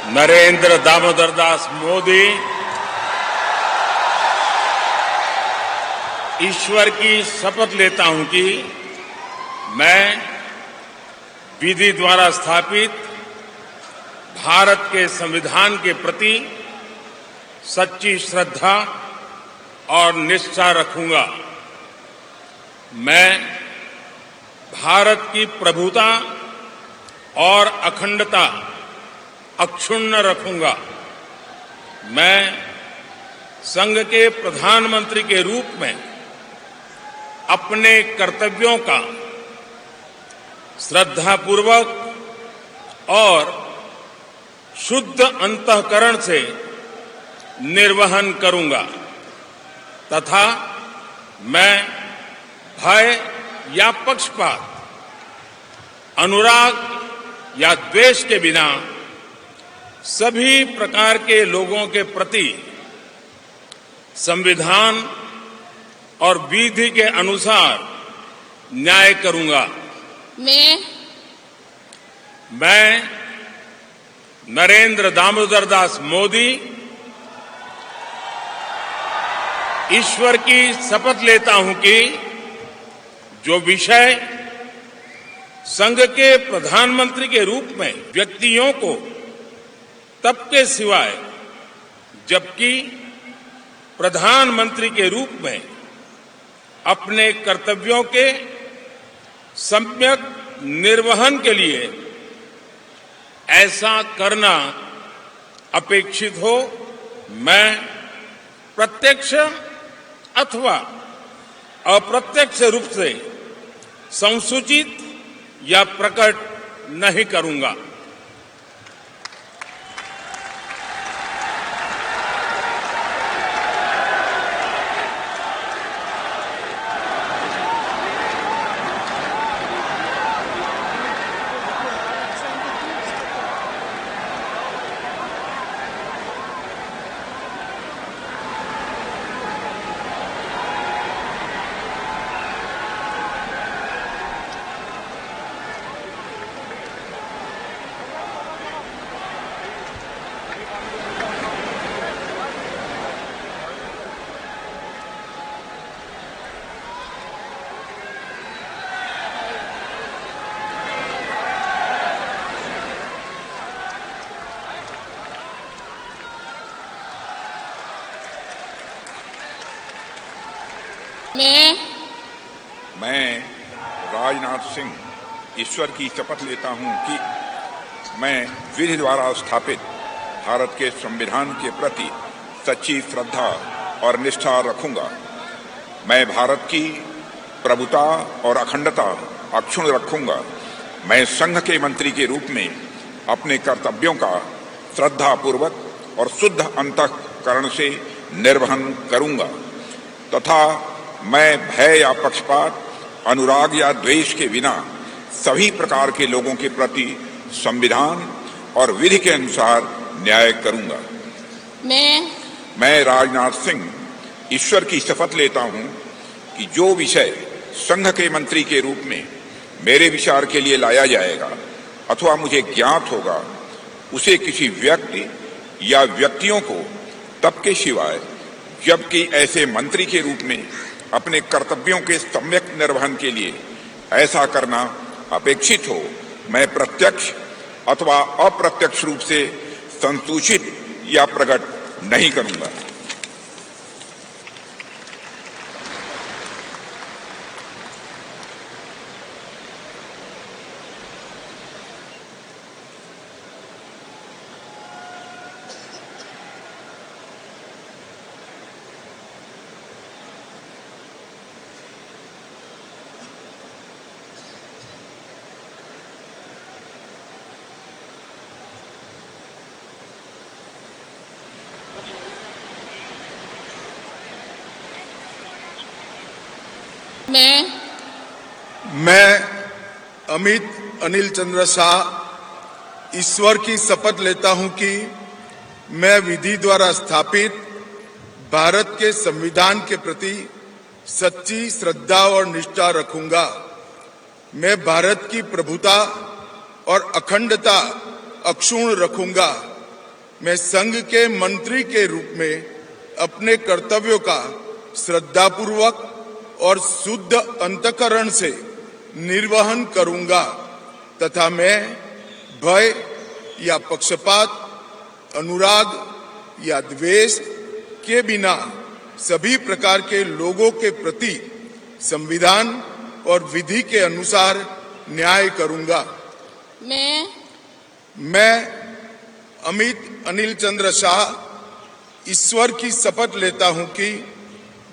नरेंद्र दामोदर दास मोदी ईश्वर की शपथ लेता हूं कि मैं विधि द्वारा स्थापित भारत के संविधान के प्रति सच्ची श्रद्धा और निष्ठा रखूंगा। मैं भारत की प्रभुता और अखंडता अक्षुण्ण रखूंगा। मैं संघ के प्रधानमंत्री के रूप में अपने कर्तव्यों का श्रद्धापूर्वक और शुद्ध अंतःकरण से निर्वहन करूंगा तथा मैं भय या पक्षपात, अनुराग या द्वेष के बिना सभी प्रकार के लोगों के प्रति संविधान और विधि के अनुसार न्याय करूंगा। मैं नरेंद्र दामोदर दास मोदी ईश्वर की शपथ लेता हूं कि जो विषय संघ के प्रधानमंत्री के रूप में व्यक्तियों को तब के सिवाय जबकि प्रधानमंत्री के रूप में अपने कर्तव्यों के सम्यक निर्वहन के लिए ऐसा करना अपेक्षित हो, मैं प्रत्यक्ष अथवा अप्रत्यक्ष रूप से संसूचित या प्रकट नहीं करूंगा। मैं राजनाथ सिंह ईश्वर की शपथ लेता हूं कि मैं विधि द्वारा स्थापित भारत के संविधान के प्रति सच्ची श्रद्धा और निष्ठा रखूंगा। मैं भारत की प्रभुता और अखंडता अक्षुण्ण रखूंगा। मैं संघ के मंत्री के रूप में अपने कर्तव्यों का श्रद्धापूर्वक और शुद्ध अंतःकरण से निर्वहन करूंगा तथा मैं भय या पक्षपात, अनुराग या द्वेष के बिना सभी प्रकार के लोगों के प्रति संविधान और विधि के अनुसार न्याय करूंगा। मैं राजनाथ सिंह ईश्वर की शपथ लेता हूं कि जो विषय संघ के मंत्री के रूप में मेरे विचार के लिए लाया जाएगा अथवा मुझे ज्ञात होगा, उसे किसी व्यक्ति या व्यक्तियों को तब के सिवाय जबकि ऐसे मंत्री के रूप में अपने कर्तव्यों के सम्यक निर्वहन के लिए ऐसा करना अपेक्षित हो, मैं प्रत्यक्ष अथवा अप्रत्यक्ष रूप से संसूचित या प्रकट नहीं करूंगा। मैं अमित अनिल चंद्र शाह ईश्वर की शपथ लेता हूं कि मैं विधि द्वारा स्थापित भारत के संविधान के प्रति सच्ची श्रद्धा और निष्ठा रखूंगा। मैं भारत की प्रभुता और अखंडता अक्षुण्ण रखूंगा मैं संघ के मंत्री के रूप में अपने कर्तव्यों का श्रद्धापूर्वक और शुद्ध अंतःकरण से निर्वहन करूंगा तथा मैं भय या पक्षपात, अनुराग या द्वेष के बिना सभी प्रकार के लोगों के प्रति संविधान और विधि के अनुसार न्याय करूंगा। मैं अमित अनिल चंद्र शाह ईश्वर की शपथ लेता हूं कि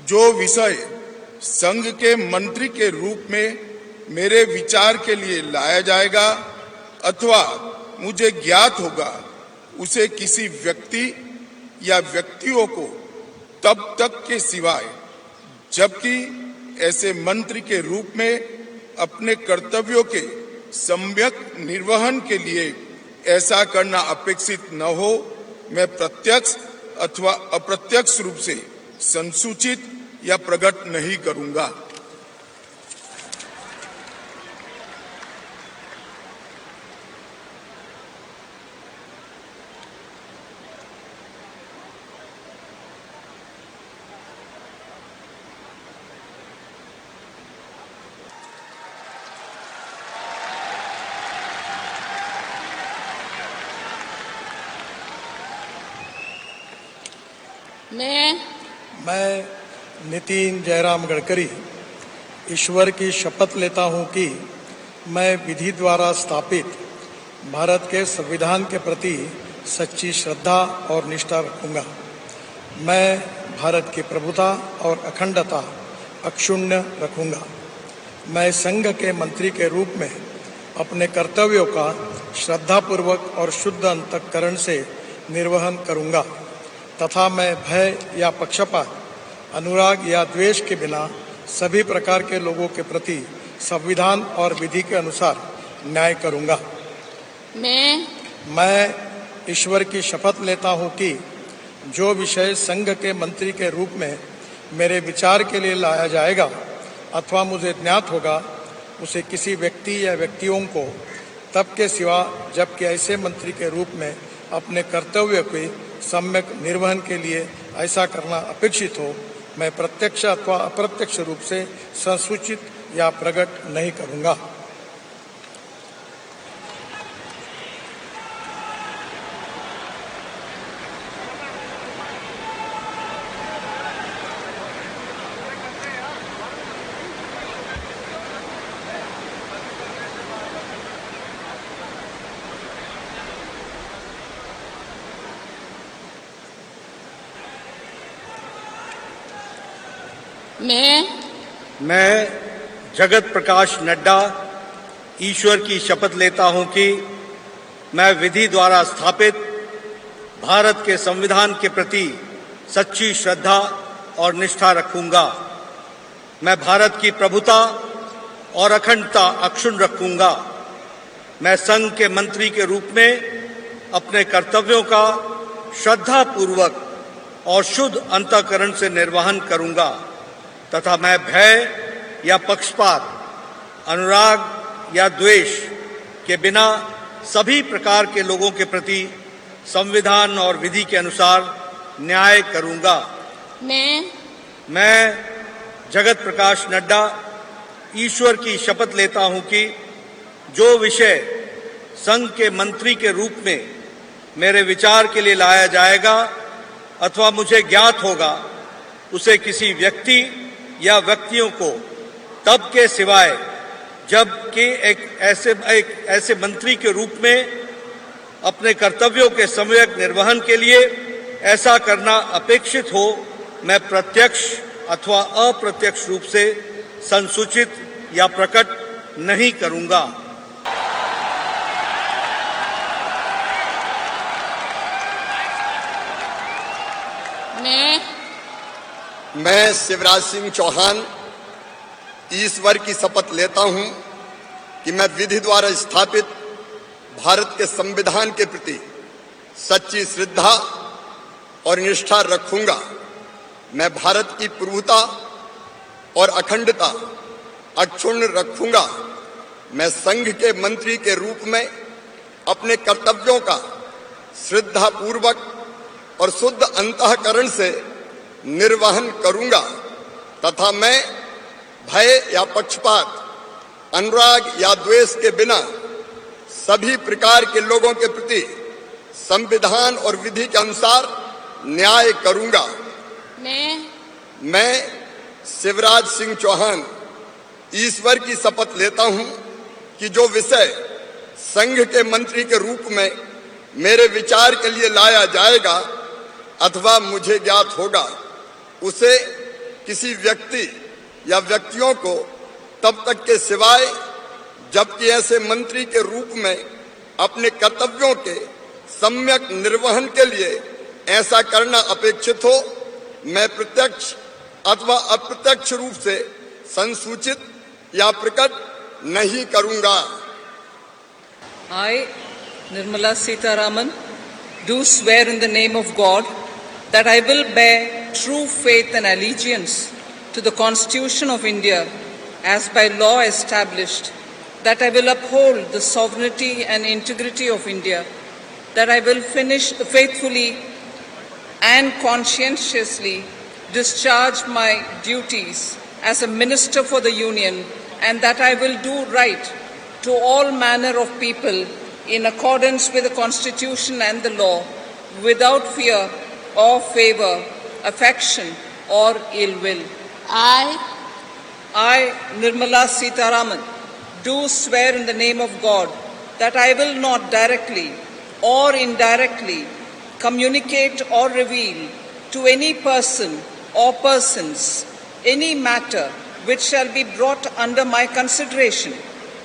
जो विषय संघ के मंत्री के रूप में मेरे विचार के लिए लाया जाएगा अथवा मुझे ज्ञात होगा उसे किसी व्यक्ति या व्यक्तियों को तब तक के सिवाय जबकि ऐसे मंत्री के रूप में अपने कर्तव्यों के सम्यक निर्वहन के लिए ऐसा करना अपेक्षित न हो, मैं प्रत्यक्ष अथवा अप्रत्यक्ष रूप से संसूचित या प्रकट नहीं करूंगा। मैं नितिन जयराम गडकरी ईश्वर की शपथ लेता हूं कि मैं विधि द्वारा स्थापित भारत के संविधान के प्रति सच्ची श्रद्धा और निष्ठा रखूंगा। मैं भारत की प्रभुता और अखंडता अक्षुण्ण रखूंगा। मैं संघ के मंत्री के रूप में अपने कर्तव्यों का श्रद्धापूर्वक और शुद्ध अंतःकरण से निर्वहन करूंगा तथा मैं भय या पक्षपात, अनुराग या द्वेष के बिना सभी प्रकार के लोगों के प्रति संविधान और विधि के अनुसार न्याय करूंगा। मैं ईश्वर की शपथ लेता हूं कि जो विषय संघ के मंत्री के रूप में मेरे विचार के लिए लाया जाएगा अथवा मुझे ज्ञात होगा उसे किसी व्यक्ति या व्यक्तियों को तब के सिवा जबकि ऐसे मंत्री के रूप में अपने कर्तव्य के सम्यक निर्वहन के लिए ऐसा करना अपेक्षित हो, मैं प्रत्यक्ष अथवा अप्रत्यक्ष रूप से संसूचित या प्रकट नहीं करूंगा। मैं जगत प्रकाश नड्डा ईश्वर की शपथ लेता हूं कि मैं विधि द्वारा स्थापित भारत के संविधान के प्रति सच्ची श्रद्धा और निष्ठा रखूंगा। मैं भारत की प्रभुता और अखंडता अक्षुण्ण रखूंगा। मैं संघ के मंत्री के रूप में अपने कर्तव्यों का श्रद्धापूर्वक और शुद्ध अंतःकरण से निर्वहन करूंगा तथा मैं भय या पक्षपात, अनुराग या द्वेष के बिना सभी प्रकार के लोगों के प्रति संविधान और विधि के अनुसार न्याय करूंगा। मैं जगत प्रकाश नड्डा ईश्वर की शपथ लेता हूं कि जो विषय संघ के मंत्री के रूप में मेरे विचार के लिए लाया जाएगा अथवा मुझे ज्ञात होगा उसे किसी व्यक्ति या व्यक्तियों को तब के सिवाय जबकि एक ऐसे मंत्री के रूप में अपने कर्तव्यों के सम्यक निर्वहन के लिए ऐसा करना अपेक्षित हो, मैं प्रत्यक्ष अथवा अप्रत्यक्ष रूप से संसूचित या प्रकट नहीं करूंगा। मैं शिवराज सिंह चौहान ईश्वर की शपथ लेता हूं कि मैं विधि द्वारा स्थापित भारत के संविधान के प्रति सच्ची श्रद्धा और निष्ठा रखूंगा। मैं भारत की प्रभुता और अखंडता अक्षुण्ण रखूंगा। मैं संघ के मंत्री के रूप में अपने कर्तव्यों का श्रद्धा पूर्वक और शुद्ध अंतःकरण से निर्वहन करूंगा तथा मैं भय या पक्षपात, अनुराग या द्वेष के बिना सभी प्रकार के लोगों के प्रति संविधान और विधि के अनुसार न्याय करूंगा। मैं शिवराज सिंह चौहान ईश्वर की शपथ लेता हूं कि जो विषय संघ के मंत्री के रूप में मेरे विचार के लिए लाया जाएगा अथवा मुझे ज्ञात होगा, उसे किसी व्यक्ति या व्यक्तियों को तब तक के सिवाय जबकि ऐसे मंत्री के रूप में अपने कर्तव्यों के सम्यक निर्वहन के लिए ऐसा करना अपेक्षित हो, मैं प्रत्यक्ष अथवा अप्रत्यक्ष रूप से संसूचित या प्रकट नहीं करूंगा। I, Nirmala Sitharaman, do swear in the name of God that I will bear true faith and allegiance to the Constitution of India as by law established, that I will uphold the sovereignty and integrity of India, that I will faithfully and conscientiously discharge my duties as a minister for the Union, and that I will do right to all manner of people in accordance with the Constitution and the law, without fear or favor, affection or ill will. I, Nirmala Sitharaman, do swear in the name of God that I will not directly or indirectly communicate or reveal to any person or persons any matter which shall be brought under my consideration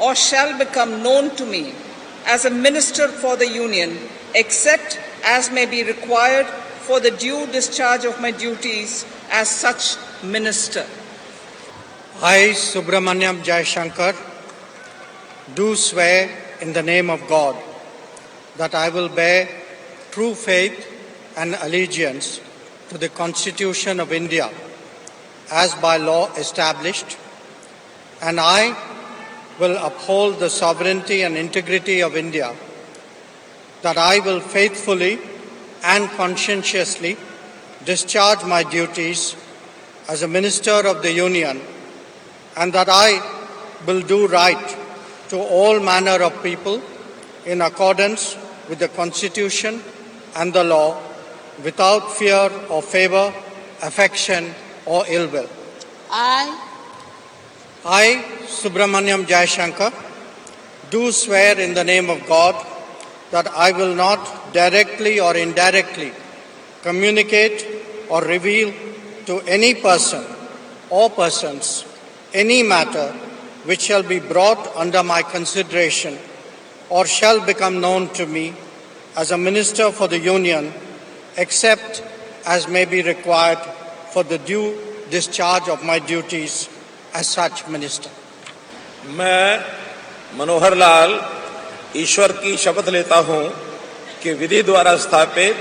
or shall become known to me as a minister for the Union, except as may be required for the due discharge of my duties as such minister. I, Subramaniam Jaishankar, do swear in the name of God that I will bear true faith and allegiance to the Constitution of India as by law established, and I will uphold the sovereignty and integrity of India, that I will faithfully and conscientiously discharge my duties as a minister of the Union, and that I will do right to all manner of people in accordance with the Constitution and the law, without fear or favor, affection or ill will. I, Subramaniam Jaishankar, do swear in the name of God that I will not directly or indirectly communicate or reveal to any person or persons any matter which shall be brought under my consideration or shall become known to me as a minister for the Union, except as may be required for the due discharge of my duties as such minister. मैं मनोहर लाल ईश्वर की शपथ लेता हूं कि विधि द्वारा स्थापित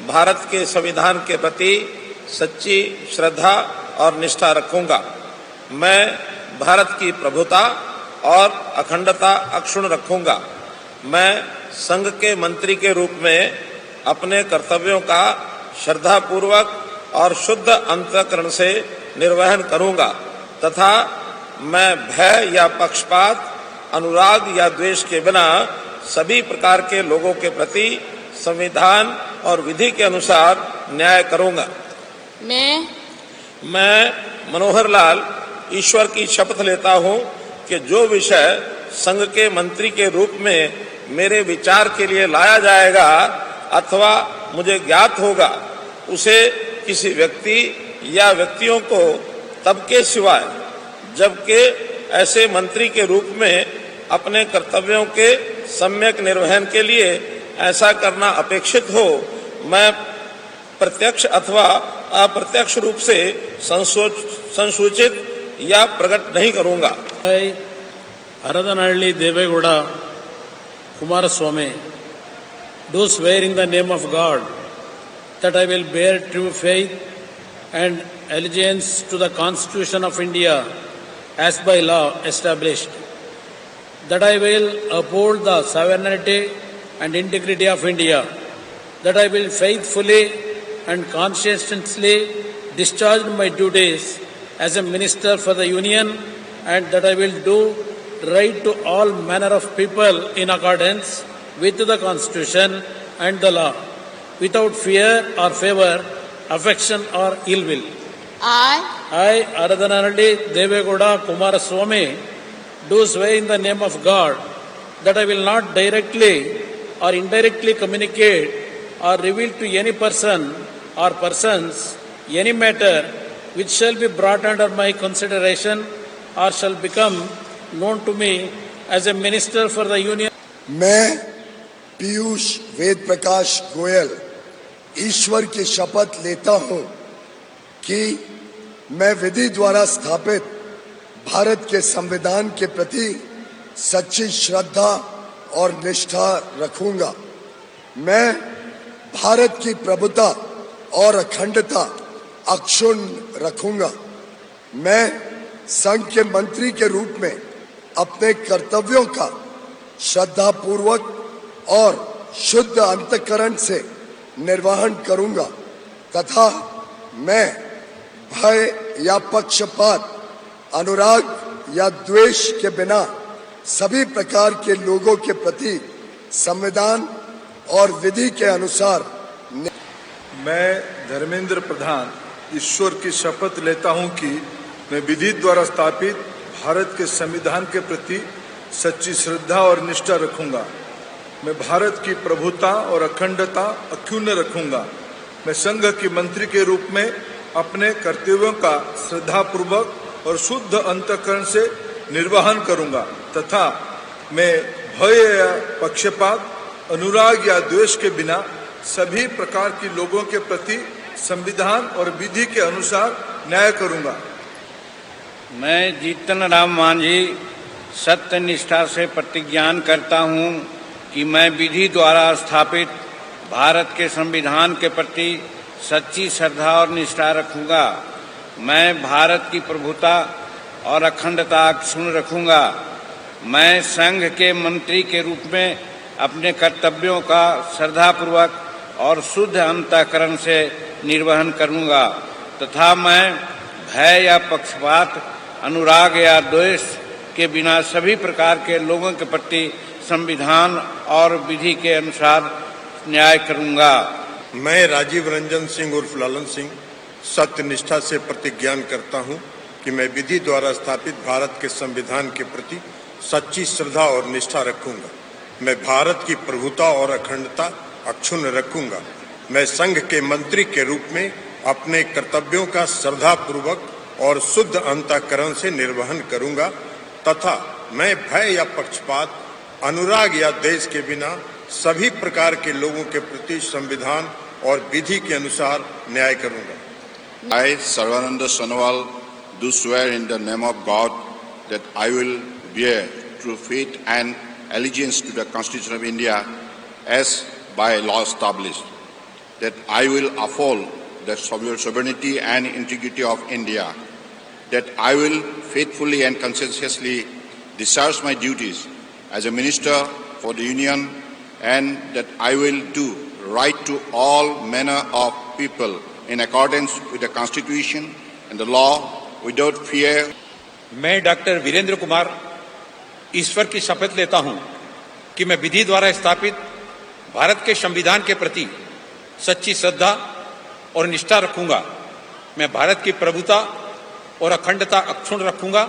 भारत के संविधान के प्रति सच्ची श्रद्धा और निष्ठा रखूंगा। मैं भारत की प्रभुता और अखंडता अक्षुण्ण रखूंगा। मैं संघ के मंत्री के रूप में अपने कर्तव्यों का श्रद्धापूर्वक और शुद्ध अंतःकरण से निर्वहन करूंगा तथा मैं भय या पक्षपात, अनुराग या द्वेष के बिना सभी प्रकार के लोगों के प्रति संविधान और विधि के अनुसार न्याय करूंगा। मैं मनोहर लाल ईश्वर की शपथ लेता हूं कि जो विषय संघ के मंत्री के रूप में मेरे विचार के लिए लाया जाएगा अथवा मुझे ज्ञात होगा, उसे किसी व्यक्ति या व्यक्तियों को तब के सिवाय जबकि ऐसे मंत्री के रूप में अपने कर्तव्यों के सम्यक निर्वहन के लिए ऐसा करना अपेक्षित हो, मैं प्रत्यक्ष अथवा अप्रत्यक्ष रूप से संसूचित या प्रकट नहीं करूंगा। Hardanahalli Deve Gowda Kumaraswamy do swear in the name of God that I will bear true faith and allegiance to the Constitution of India as by law established, that I will uphold the sovereignty and integrity of India, that I will faithfully and conscientiously discharge my duties as a Minister for the Union, and that I will do right to all manner of people in accordance with the Constitution and the law, without fear or favor, affection or ill will. I, Aradhanaralli Devegowda Kumaraswamy, do swear in the name of God that I will not directly or indirectly communicate or reveal to any person or persons any matter which shall be brought under my consideration or shall become known to me as a Minister for the Union. मैं पीयूष वेद प्रकाश गोयल ईश्वर की शपथ लेता हूं कि मैं विधि द्वारा स्थापित भारत के संविधान के प्रति सच्ची श्रद्धा और निष्ठा रखूंगा। मैं भारत की प्रभुता और अखंडता अक्षुण्ण रखूंगा। मैं संघ के मंत्री के रूप में अपने कर्तव्यों का श्रद्धापूर्वक और शुद्ध अंतःकरण से निर्वहन करूंगा तथा मैं भय या पक्षपात, अनुराग या द्वेष के बिना सभी प्रकार के लोगों के प्रति संविधान और विधि के अनुसार मैं धर्मेंद्र प्रधान ईश्वर की शपथ लेता हूं कि मैं विधि द्वारा स्थापित भारत के संविधान के प्रति सच्ची श्रद्धा और निष्ठा रखूंगा। मैं भारत की प्रभुता और अखंडता अक्षुण्ण रखूंगा। मैं संघ के मंत्री के रूप में अपने कर्तव्यों का श्रद्धापूर्वक और शुद्ध अंतःकरण से निर्वहन करूंगा तथा मैं भय या पक्षपात, अनुराग या द्वेष के बिना सभी प्रकार की लोगों के प्रति संविधान और विधि के अनुसार न्याय करूंगा। मैं जीतन राम मांझी सत्य निष्ठा से प्रतिज्ञान करता हूं कि मैं विधि द्वारा स्थापित भारत के संविधान के प्रति सच्ची श्रद्धा और निष्ठा रखूंगा। मैं भारत की प्रभुता और अखंडता अक्षुण्ण रखूंगा। मैं संघ के मंत्री के रूप में अपने कर्तव्यों का श्रद्धापूर्वक और शुद्ध अंतःकरण से निर्वहन करूंगा तथा मैं भय या पक्षपात, अनुराग या द्वेष के बिना सभी प्रकार के लोगों के प्रति संविधान और विधि के अनुसार न्याय करूंगा। मैं राजीव रंजन सिंह उर्फ लालन सिंह सत्य निष्ठा से प्रतिज्ञान करता हूं कि मैं विधि द्वारा स्थापित भारत के संविधान के प्रति सच्ची श्रद्धा और निष्ठा रखूंगा। मैं भारत की प्रभुता और अखंडता अक्षुण्ण रखूंगा। मैं संघ के मंत्री के रूप में अपने कर्तव्यों का श्रद्धापूर्वक और शुद्ध अंतःकरण से निर्वहन करूंगा तथा मैं भय या पक्षपात, अनुराग या द्वेष के बिना सभी प्रकार के लोगों के प्रति संविधान और विधि के अनुसार न्याय करूंगा। I, Sarvananda Sonowal, do swear in the name of God that I will bear true faith and allegiance to the Constitution of India as by law established, that I will uphold the sovereignty and integrity of India, that I will faithfully and conscientiously discharge my duties as a Minister for the Union, and that I will do right to all manner of people in accordance with the Constitution and the law without fear. मैं doctor Virendra Kumar ईश्वर की शपथ लेता हूं कि मैं विधि द्वारा स्थापित भारत के संविधान के प्रति सच्ची श्रद्धा और निष्ठा रखूंगा। मैं भारत की प्रभुता और अखंडता अक्षुण्ण रखूंगा।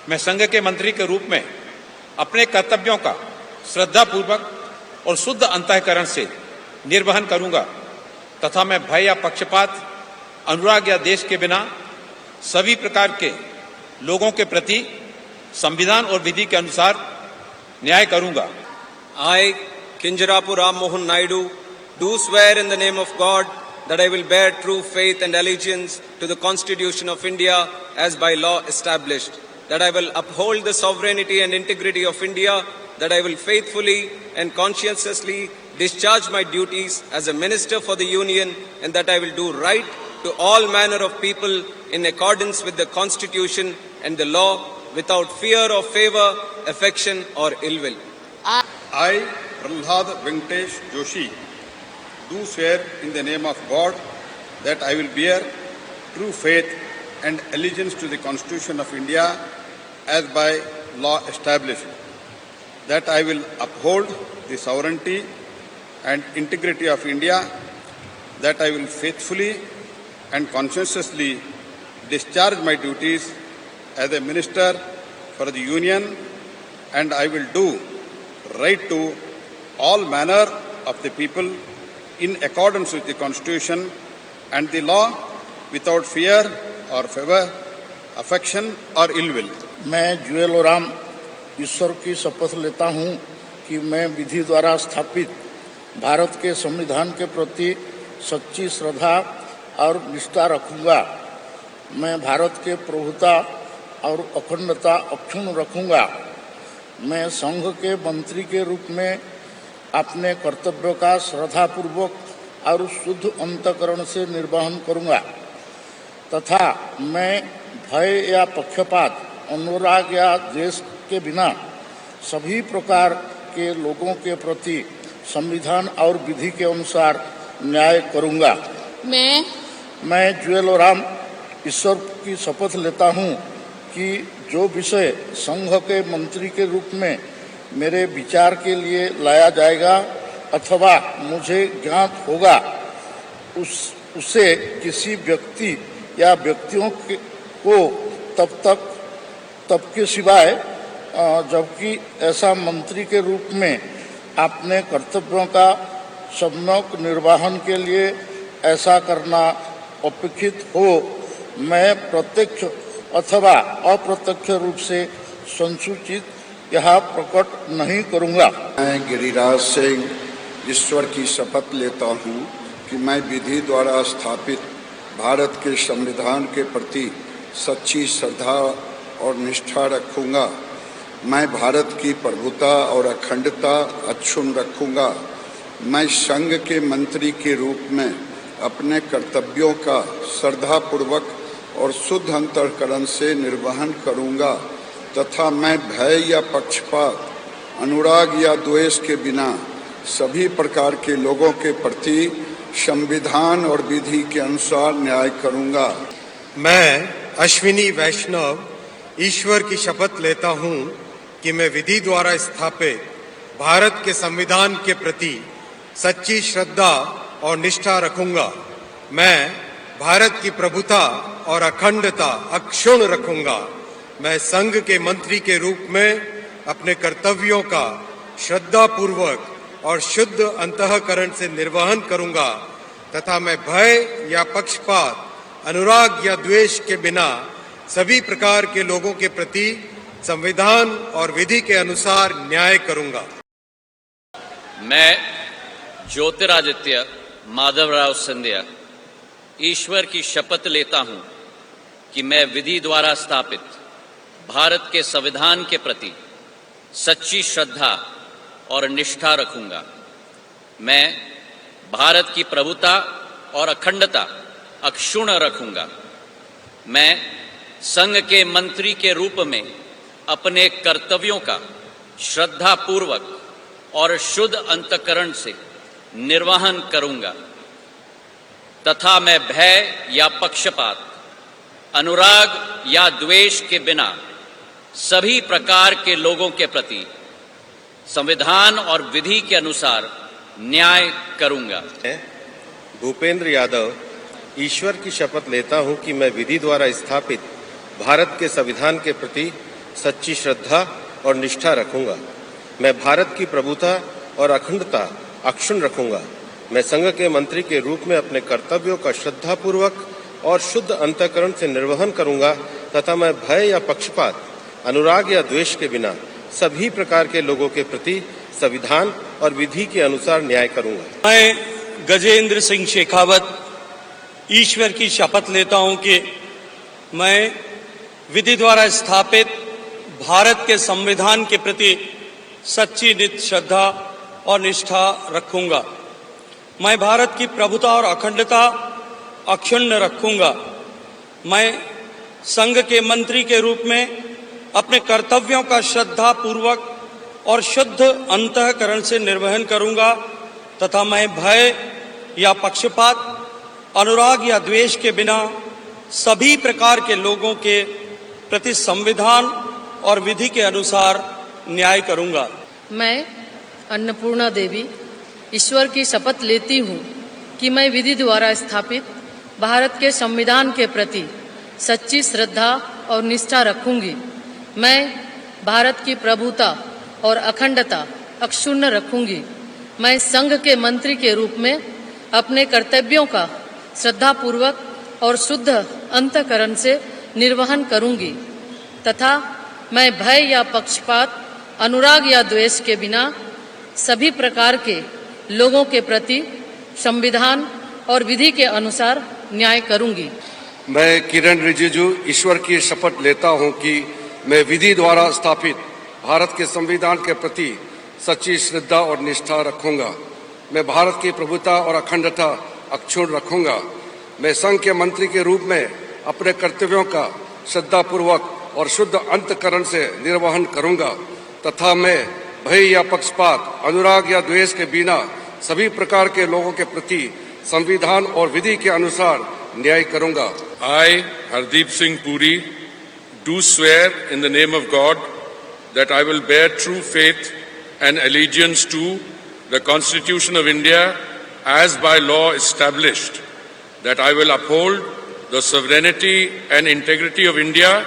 मैं संघ के मंत्री के रूप में अपने कर्तव्यों का श्रद्धापूर्वक और शुद्ध अंतःकरण से निर्वहन करूंगा तथा मैं भय या पक्षपात, अनुराग या देश के बिना सभी प्रकार के लोगों के प्रति संविधान और विधि के अनुसार न्याय करूंगा। I, Kinjarapu Ram Mohan Naidu, do swear in the name of God that I will bear true faith and allegiance to the Constitution of India as by law established, that I will uphold the sovereignty and integrity of India, that I will faithfully and conscientiously discharge my duties as a Minister for the Union, and that I will do right to all manner of people in accordance with the Constitution and the law without fear or favor, affection or ill will. I, Prahlad Venkatesh Joshi, do swear in the name of God that I will bear true faith and allegiance to the Constitution of India as by law established, that I will uphold the sovereignty and integrity of India, that I will faithfully and conscientiously discharge my duties as a minister for the Union, and I will do right to all manner of the people in accordance with the Constitution and the law without fear or favor, affection or ill will. मैं जुएल ओराम ईश्वर की शपथ लेता हूं कि मैं विधि द्वारा स्थापित भारत के संविधान के प्रति सच्ची श्रद्धा और निष्ठा रखूंगा। मैं भारत के प्रभुता और अखंडता अक्षुण्ण रखूंगा। मैं संघ के मंत्री के रूप में अपने कर्तव्यों का श्रद्धापूर्वक और शुद्ध अंतःकरण से निर्वहन करूंगा तथा मैं भय या पक्षपात, अनुराग या द्वेष के बिना सभी प्रकार के लोगों के प्रति संविधान और विधि के अनुसार न्याय करूंगा। मैं जुएल ओराम ईश्वर की शपथ लेता हूं कि जो विषय संघ के मंत्री के रूप में मेरे विचार के लिए लाया जाएगा अथवा मुझे ज्ञात होगा उसे किसी व्यक्ति या व्यक्तियों को तब के सिवाय जबकि ऐसा मंत्री के रूप में अपने कर्तव्यों का सम्यक निर्वहन के लिए ऐसा करना अपेक्षित हो, मैं प्रत्यक्ष अथवा अप्रत्यक्ष रूप से संसूचित यह प्रकट नहीं करूंगा। मैं गिरिराज सिंह ईश्वर की शपथ लेता हूं कि मैं विधि द्वारा स्थापित भारत के संविधान के प्रति सच्ची श्रद्धा और निष्ठा रखूंगा। मैं भारत की प्रभुता और अखंडता अक्षुण्ण रखूंगा। मैं संघ के मंत्री के रूप में अपने कर्तव्यों का श्रद्धापूर्वक और शुद्ध अंतःकरण से निर्वहन करूंगा तथा मैं भय या पक्षपात, अनुराग या द्वेष के बिना सभी प्रकार के लोगों के प्रति संविधान और विधि के अनुसार न्याय करूंगा। मैं अश्विनी वैष्णव ईश्वर की शपथ लेता हूं कि मैं विधि द्वारा स्थापित भारत के संविधान के प्रति सच्ची श्रद्धा और निष्ठा रखूंगा। मैं भारत की प्रभुता और अखंडता अक्षुण्ण रखूंगा। मैं संघ के मंत्री के रूप में अपने कर्तव्यों का श्रद्धापूर्वक और शुद्ध अंतःकरण से निर्वहन करूंगा तथा मैं भय या पक्षपात, अनुराग या द्वेष के बिना सभी प्रकार के लोगों के प्रति संविधान और विधि के अनुसार न्याय करूंगा। मैं ज्योतिरादित्य माधवराव सिंधिया ईश्वर की शपथ लेता हूं कि मैं विधि द्वारा स्थापित भारत के संविधान के प्रति सच्ची श्रद्धा और निष्ठा रखूंगा। मैं भारत की प्रभुता और अखंडता अक्षुण्ण रखूंगा। मैं संघ के मंत्री के रूप में अपने कर्तव्यों का श्रद्धापूर्वक और शुद्ध अंतःकरण से निर्वहन करूंगा तथा मैं भय या पक्षपात, अनुराग या द्वेष के बिना सभी प्रकार के लोगों के प्रति संविधान और विधि के अनुसार न्याय करूंगा। भूपेंद्र यादव ईश्वर की शपथ लेता हूं कि मैं विधि द्वारा स्थापित भारत के संविधान के प्रति सच्ची श्रद्धा और निष्ठा रखूंगा। मैं भारत की प्रभुता और अखंडता अक्षुण्ण रखूंगा। मैं संघ के मंत्री के रूप में अपने कर्तव्यों का श्रद्धापूर्वक और शुद्ध अंतःकरण से निर्वहन करूंगा तथा मैं भय या पक्षपात, अनुराग या द्वेष के बिना सभी प्रकार के लोगों के प्रति संविधान और विधि के अनुसार न्याय करूंगा। मैं गजेंद्र सिंह शेखावत ईश्वर की शपथ लेता हूं कि मैं विधि द्वारा स्थापित भारत के संविधान के प्रति सच्ची नित श्रद्धा और निष्ठा रखूंगा। मैं भारत की प्रभुता और अखंडता अक्षुण्ण रखूंगा। मैं संघ के मंत्री के रूप में अपने कर्तव्यों का श्रद्धा पूर्वक और शुद्ध अंतःकरण से निर्वहन करूंगा तथा मैं भय या पक्षपात, अनुराग या द्वेष के बिना सभी प्रकार के लोगों के प्रति संविधान और विधि के अनुसार न्याय करूंगा। मैं अन्नपूर्णा देवी ईश्वर की शपथ लेती हूँ कि मैं विधि द्वारा स्थापित भारत के संविधान के प्रति सच्ची श्रद्धा और निष्ठा रखूंगी। मैं भारत की प्रभुता और अखंडता अक्षुण्ण रखूंगी। मैं संघ के मंत्री के रूप में अपने कर्तव्यों का श्रद्धापूर्वक और शुद्ध अंतःकरण से निर्वहन करूंगी तथा मैं भय या पक्षपात, अनुराग या द्वेष के बिना सभी प्रकार के लोगों के प्रति संविधान और विधि के अनुसार न्याय करूंगी। मैं किरण रिजिजू ईश्वर की शपथ लेता हूं कि मैं विधि द्वारा स्थापित भारत के संविधान के प्रति सच्ची श्रद्धा और निष्ठा रखूंगा। मैं भारत की प्रभुता और अखंडता अक्षुण्ण रखूंगा। मैं संघ के मंत्री के रूप में अपने कर्तव्यों का श्रद्धापूर्वक और शुद्ध अंतःकरण से निर्वहन करूंगा तथा मैं भय या पक्षपात, अनुराग या द्वेष के बिना सभी प्रकार के लोगों के प्रति संविधान और विधि के अनुसार न्याय करूंगा। I, Hardeep Singh Puri, do swear in the name of God that I will bear true faith and allegiance to the Constitution of India as by law established, that I will uphold the sovereignty and integrity of India,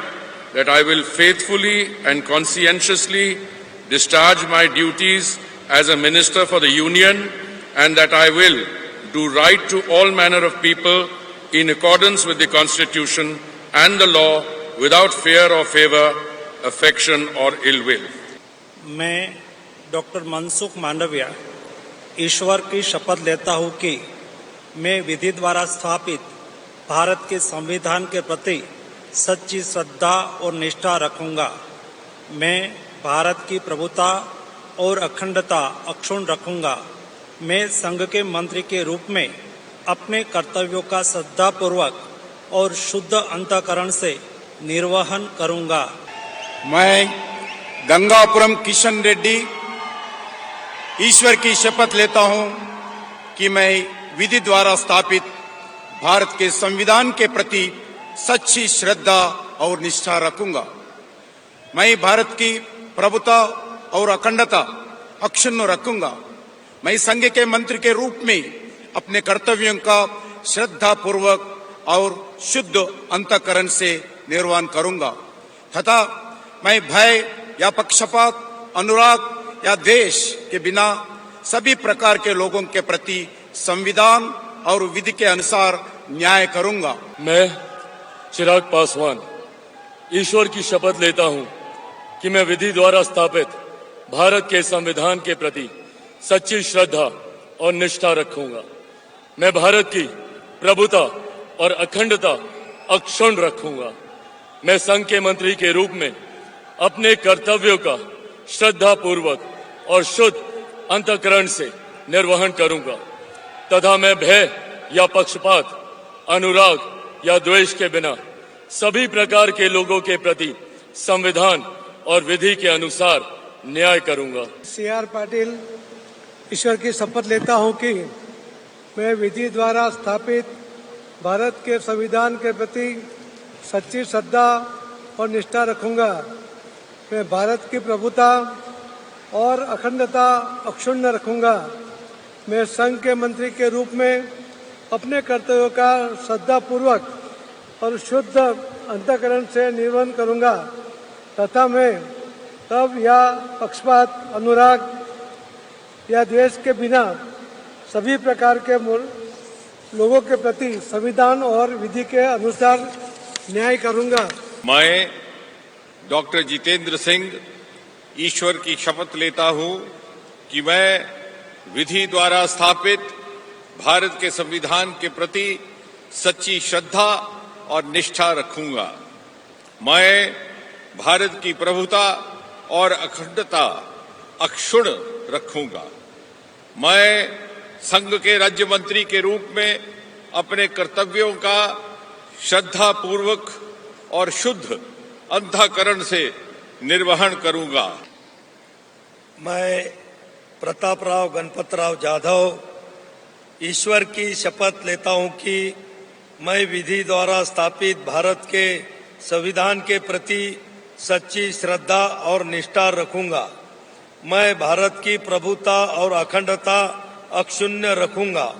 that I will faithfully and conscientiously discharge my duties as a Minister for the Union, and that I will do right to all manner of people in accordance with the Constitution and the law without fear or favor, affection or ill will. मैं doctor Mansukh Mandaviya ईश्वर की शपथ लेता हूं कि मैं विधि द्वारा स्थापित भारत के संविधान के प्रति सच्ची श्रद्धा और निष्ठा रखूंगा। मैं भारत की प्रभुता और अखंडता अक्षुण्ण रखूंगा। मैं संघ के मंत्री के रूप में अपने कर्तव्यों का श्रद्धापूर्वक और शुद्ध अंतःकरण से निर्वहन करूंगा। मैं गंगापुरम किशन रेड्डी ईश्वर की शपथ लेता हूं कि मैं विधि द्वारा स्थापित भारत के संविधान के प्रति सच्ची श्रद्धा और निष्ठा रखूंगा। मैं भारत की प्रभुता और अखंडता अक्षुण्ण रखूंगा। मैं संघ के मंत्री के रूप में अपने कर्तव्यों का श्रद्धापूर्वक और शुद्ध अंतःकरण से निर्वहन करूंगा तथा मैं भय या पक्षपात, अनुराग या द्वेष के बिना सभी प्रकार के लोगों के प्रति संविधान और विधि के अनुसार न्याय करूंगा। मैं चिराग पासवान ईश्वर की शपथ लेता हूं कि मैं विधि द्वारा स्थापित भारत के संविधान के प्रति सच्ची श्रद्धा और निष्ठा रखूंगा। मैं भारत की प्रभुता और अखंडता अक्षुण्ण रखूंगा। मैं संघ के मंत्री के रूप में अपने कर्तव्यों का श्रद्धापूर्वक और शुद्ध अंतःकरण से निर्वहन करूंगा तथा मैं भय या पक्षपात, अनुराग या द्वेष के बिना सभी प्रकार के लोगों के प्रति संविधान और विधि के अनुसार न्याय करूंगा। CR पाटिल ईश्वर की शपथ लेता हूं कि मैं विधि द्वारा स्थापित भारत के संविधान के प्रति सच्ची श्रद्धा और निष्ठा रखूंगा। मैं भारत की प्रभुता और अखंडता अक्षुण्ण रखूंगा। मैं संघ के मंत्री के रूप में अपने कर्तव्यों का श्रद्धापूर्वक और शुद्ध अंतःकरण से निर्वहन करूंगा तथा मैं तब या पक्षपात, अनुराग या द्वेष के बिना सभी प्रकार के लोगों के प्रति संविधान और विधि के अनुसार न्याय करूंगा। मैं डॉक्टर जितेंद्र सिंह ईश्वर की शपथ लेता हूं कि मैं विधि द्वारा स्थापित भारत के संविधान के प्रति सच्ची श्रद्धा और निष्ठा रखूंगा। मैं भारत की प्रभुता और अखंडता अक्षुण्ण रखूंगा। मैं संघ के राज्य मंत्री के रूप में अपने कर्तव्यों का श्रद्धापूर्वक और शुद्ध अंतःकरण से निर्वहन करूंगा। मैं प्रतापराव गणपतराव जाधव ईश्वर की शपथ लेता हूं कि मैं विधि द्वारा स्थापित भारत के संविधान के प्रति सच्ची श्रद्धा और निष्ठा रखूंगा। मैं भारत की प्रभुता और अखंडता अक्षुण्ण रखूंगा।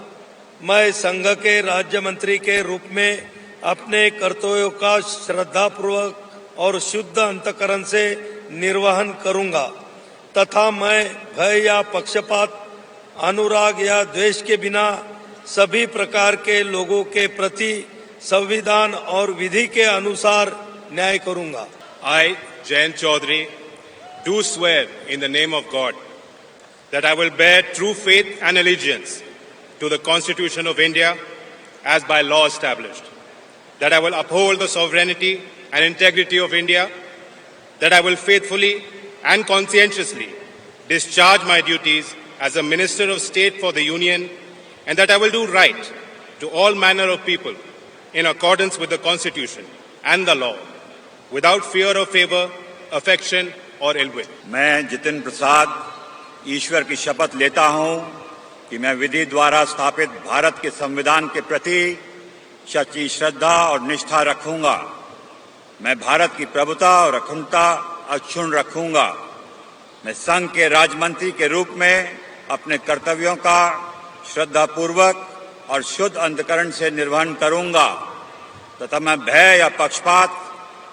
मैं संघ के राज्य मंत्री के रूप में अपने कर्तव्यों का श्रद्धापूर्वक और शुद्ध अंतःकरण से निर्वहन करूंगा तथा मैं भय या पक्षपात, अनुराग या द्वेष के बिना सभी प्रकार के लोगों के प्रति संविधान और विधि के अनुसार न्याय करूंगा। I, Jayant Chaudhary, do swear in the name of God that I will bear true faith and allegiance to the Constitution of India as by law established, that I will uphold the sovereignty and integrity of India, that I will faithfully and conscientiously discharge my duties as a Minister of State for the Union, and that I will do right to all manner of people in accordance with the Constitution and the law, without fear or favor, affection or ill will. मैं जितेंद्र प्रसाद ईश्वर की शपथ लेता हूं कि मैं विधि द्वारा स्थापित भारत के संविधान के प्रति सच्ची श्रद्धा और निष्ठा रखूंगा। मैं भारत की प्रभुता और अखंडता अक्षुण्ण रखूंगा। मैं संघ के राज्य मंत्री के रूप में अपने कर्तव्यों का श्रद्धापूर्वक और शुद्ध अंतःकरण से निर्वहन करूंगा तथा मैं भय या पक्षपात,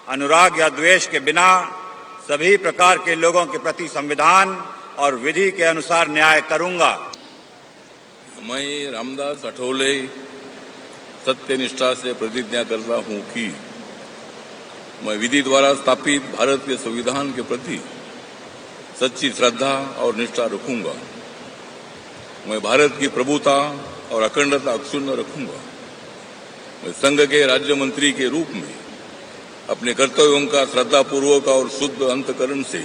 अनुराग या द्वेष के बिना सभी प्रकार के लोगों के प्रति संविधान और विधि के अनुसार न्याय करूंगा। मैं रामदास अठौले सत्यनिष्ठा से प्रतिज्ञा करता हूं कि मैं विधि द्वारा स्थापित भारत के संविधान के प्रति सच्ची श्रद्धा और निष्ठा रखूंगा। मैं भारत की प्रभुता और अखंडता अक्षुण्ण रखूंगा। मैं संघ के राज्य मंत्री के रूप में अपने कर्तव्यों का श्रद्धापूर्वक और शुद्ध अंतःकरण से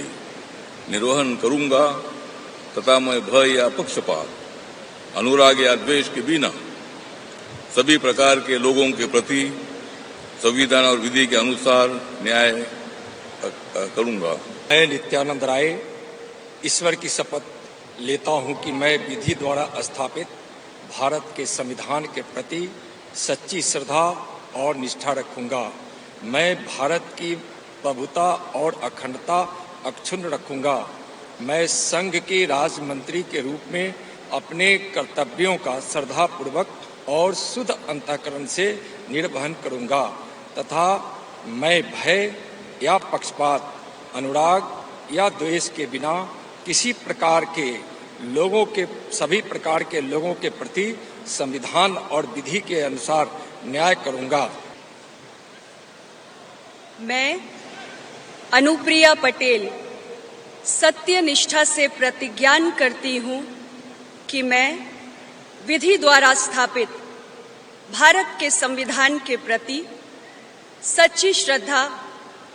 निर्वहन करूंगा तथा मैं भय या पक्षपात, अनुराग या द्वेष के बिना सभी प्रकार के लोगों के प्रति संविधान और विधि के अनुसार न्याय करूंगा। मैं नित्यानंद राय ईश्वर की शपथ लेता हूं कि मैं विधि द्वारा स्थापित भारत के संविधान के प्रति सच्ची श्रद्धा और निष्ठा रखूंगा। मैं भारत की प्रभुता और अखंडता अक्षुण्ण रखूंगा। मैं संघ के राज्य मंत्री के रूप में अपने कर्तव्यों का श्रद्धापूर्वक और शुद्ध अंतःकरण से निर्वहन करूंगा तथा मैं भय या पक्षपात, अनुराग या द्वेष के बिना किसी प्रकार के लोगों के सभी प्रकार के लोगों के प्रति संविधान और विधि के अनुसार न्याय करूंगा। मैं अनुप्रिया पटेल सत्य निष्ठा से प्रतिज्ञान करती हूं कि मैं विधि द्वारा स्थापित भारत के संविधान के प्रति सच्ची श्रद्धा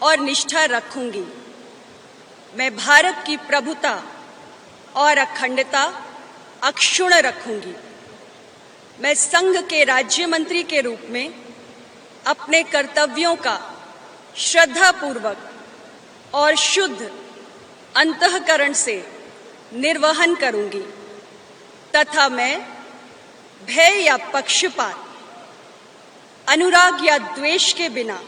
और निष्ठा रखूंगी। मैं भारत की प्रभुता और अखंडता अक्षुण्ण रखूंगी। मैं संघ के राज्य मंत्री के रूप में अपने कर्तव्यों का श्रद्धापूर्वक और शुद्ध अंतःकरण से निर्वहन करूंगी तथा मैं भय या पक्षपात, अनुराग या द्वेष के बिना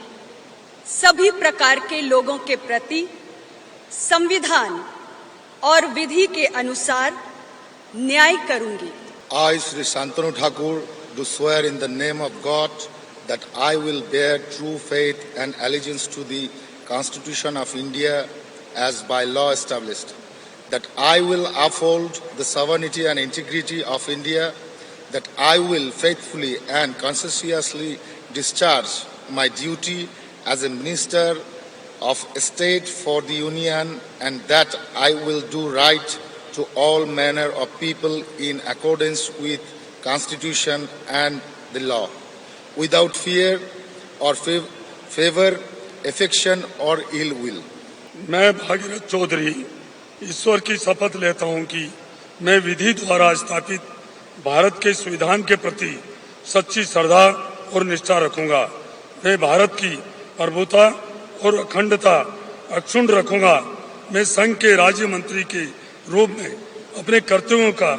सभी प्रकार के लोगों के प्रति संविधान और विधि के अनुसार न्याय करूंगी। I, Sri Shantanu Thakur, do swear in the name of God that I will bear true faith and allegiance to the Constitution of India as by law established, that I will uphold the sovereignty and integrity of India, that I will faithfully and conscientiously discharge my duty as a Minister of State for the Union, and that I will do right to all manner of people in accordance with Constitution and the law, without fear or favor, affection or ill will. मैं भागीरथ चौधरी ईश्वर की शपथ लेता हूं कि मैं विधि द्वारा स्थापित भारत के संविधान के प्रति सच्ची श्रद्धा और निष्ठा रखूंगा। मैं भारत की प्रभुता और अखंडता अक्षुण्ण रखूंगा। मैं संघ के राज्य मंत्री के रूप में अपने कर्तव्यों का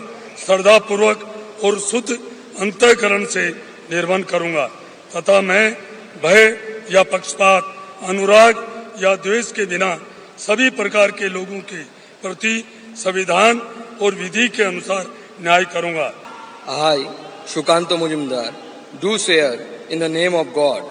श्रद्धापूर्वक और शुद्ध अंतःकरण से निर्वहन करूंगा तथा मैं भय या पक्षपात, अनुराग या द्वेष के बिना सभी प्रकार के लोगों के प्रति संविधान और विधि के अनुसार न्याय करूंगा। I, Shukanto Mujumdar, do swear in the name of God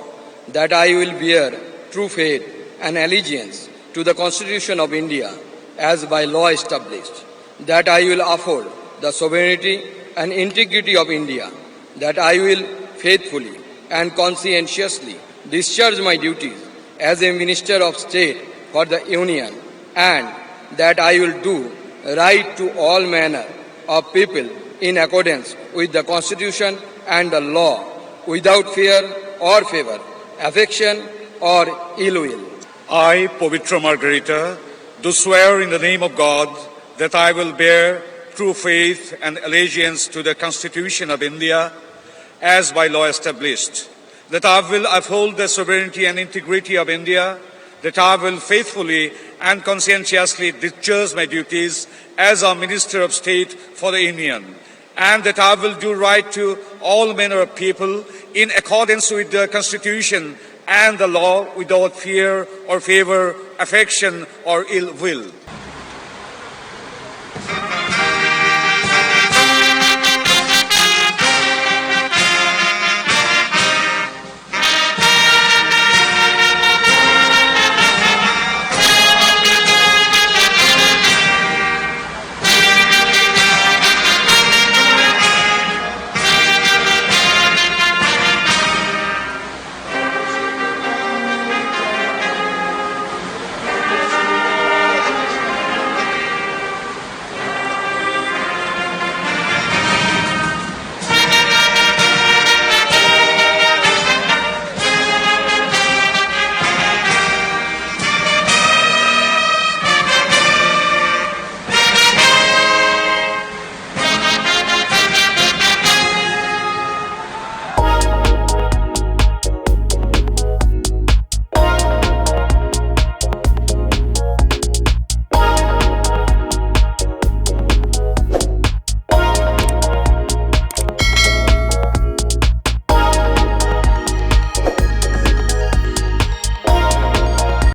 that I will bear true faith and allegiance to the Constitution of India as by law established, that I will uphold the sovereignty and integrity of India, that I will faithfully and conscientiously discharge my duties as a Minister of State for the Union, and that I will do right to all manner of people in accordance with the Constitution and the law, without fear or favor, affection or ill will. I, Pavitra Margarita, do swear in the name of God that I will bear true faith and allegiance to the Constitution of India as by law established, that I will uphold the sovereignty and integrity of India, that I will faithfully and conscientiously discharge my duties as a Minister of State for the Union, and that I will do right to all manner of people in accordance with the Constitution and the law without fear or favor, affection or ill will.